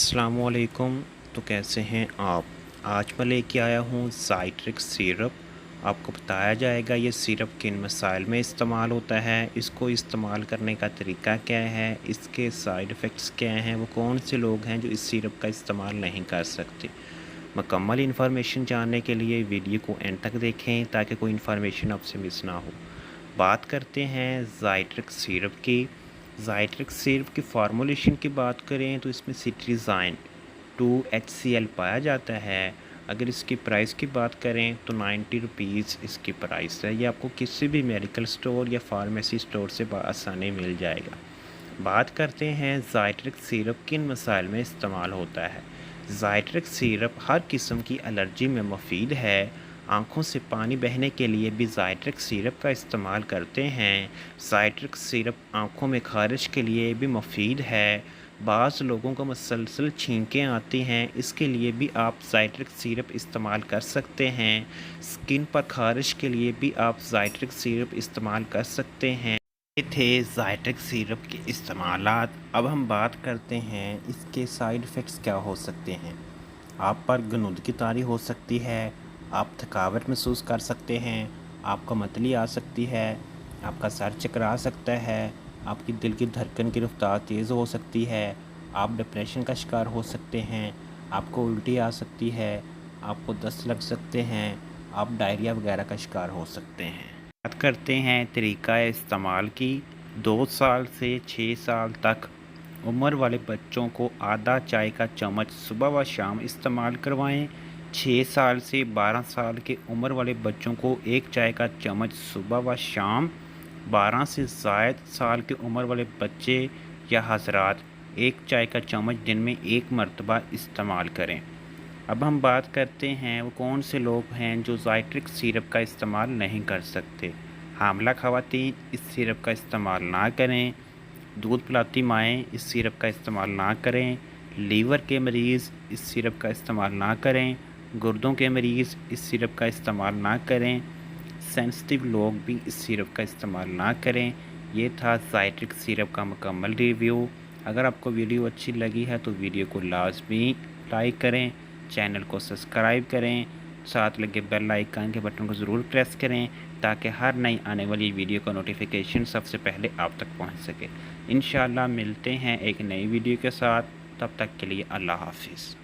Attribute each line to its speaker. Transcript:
Speaker 1: अस्सलामुअलैकुम। तो कैसे हैं आप। आज मैं लेके आया हूँ ज़ाइट्रिक्स सिरप। आपको बताया जाएगा ये सिरप किन मसाइल में इस्तेमाल होता है, इसको इस्तेमाल करने का तरीका क्या है, इसके साइड इफ़ेक्ट्स क्या हैं, वो कौन से लोग हैं जो इस सिरप का इस्तेमाल नहीं कर सकते। मुकम्मल इन्फॉर्मेशन जानने के लिए वीडियो को एंड तक देखें ताकि कोई इन्फॉर्मेशन आपसे मिस ना हो। बात करते हैं ज़ाइट्रिक्स सिरप की। ज़ाइट्रिक्स सिरप की फार्मूलेशन की बात करें तो इसमें सिट्रीज़ाइन 2HCl पाया जाता है। अगर इसकी प्राइस की बात करें तो 90 रुपीज़ इसकी प्राइस है। ये आपको किसी भी मेडिकल स्टोर या फार्मेसी स्टोर से आसानी मिल जाएगा। बात करते हैं ज़ाइट्रिक्स सिरप किन मसाइल में इस्तेमाल होता है। ज़ाइट्रिक्स सिरप हर किस्म की एलर्जी में मुफीद है। आँखों से पानी बहने के लिए भी ज़ाइट्रिक्स सिरप का इस्तेमाल करते हैं। ज़ाइट्रिक्स सिरप आँखों में ख़ारिश के लिए भी मुफीद है। बाज़ लोगों को मुसलसल छींकें आती हैं, इसके लिए भी आप ज़ाइट्रिक्स सिरप इस्तेमाल कर सकते हैं। स्किन पर ख़ारिश के लिए भी आप ज़ाइट्रिक्स सिरप इस्तेमाल कर सकते हैं। ये थे ज़ाइट्रिक्स सिरप के इस्तेमालात। अब हम बात करते हैं इसके साइड इफ़ेक्ट्स क्या हो सकते हैं। आप पर गनुदगी तारी हो सकती है, आप थकावट महसूस कर सकते हैं, आपको मतली आ सकती है, आपका सर चकरा सकता है, आपकी दिल की धड़कन की रफ्तार तेज़ हो सकती है, आप डिप्रेशन का शिकार हो सकते हैं, आपको उल्टी आ सकती है, आपको दस्त लग सकते हैं, आप डायरिया वगैरह का शिकार हो सकते हैं। बात करते हैं तरीक़ा इस्तेमाल की। 2 साल से 6 साल तक उम्र वाले बच्चों को आधा चाय का चम्मच सुबह व शाम इस्तेमाल करवाएं। 6 साल से 12 साल के उम्र वाले बच्चों को एक चाय का चम्मच सुबह व शाम। 12 से ज़ायद साल की उम्र वाले बच्चे या हज़रात एक चाय का चम्मच दिन में एक मरतबा इस्तेमाल करें। अब हम बात करते हैं वो कौन से लोग हैं जो ज़ाइट्रिक्स सिरप का इस्तेमाल नहीं कर सकते। हामिला ख़वातीन इस सिरप का इस्तेमाल ना करें। दूध पिलाती माएँ इस सिरप का इस्तेमाल ना करें। लीवर के मरीज़ इस सिरप का इस्तेमाल ना करें। गुर्दों के मरीज़ इस सिरप का इस्तेमाल ना करें। सेंसिटिव लोग भी इस सिरप का इस्तेमाल ना करें। ये था ज़ाइट्रिक्स सिरप का मुकम्मल रिव्यू। अगर आपको वीडियो अच्छी लगी है तो वीडियो को लाजमी लाइक करें, चैनल को सब्सक्राइब करें, साथ लगे बेल आइकन के बटन को ज़रूर प्रेस करें ताकि हर नई आने वाली वीडियो का नोटिफिकेशन सबसे पहले आप तक पहुंच सके। इंशाअल्लाह मिलते हैं एक नई वीडियो के साथ। तब तक के लिए अल्लाह हाफ़िज़।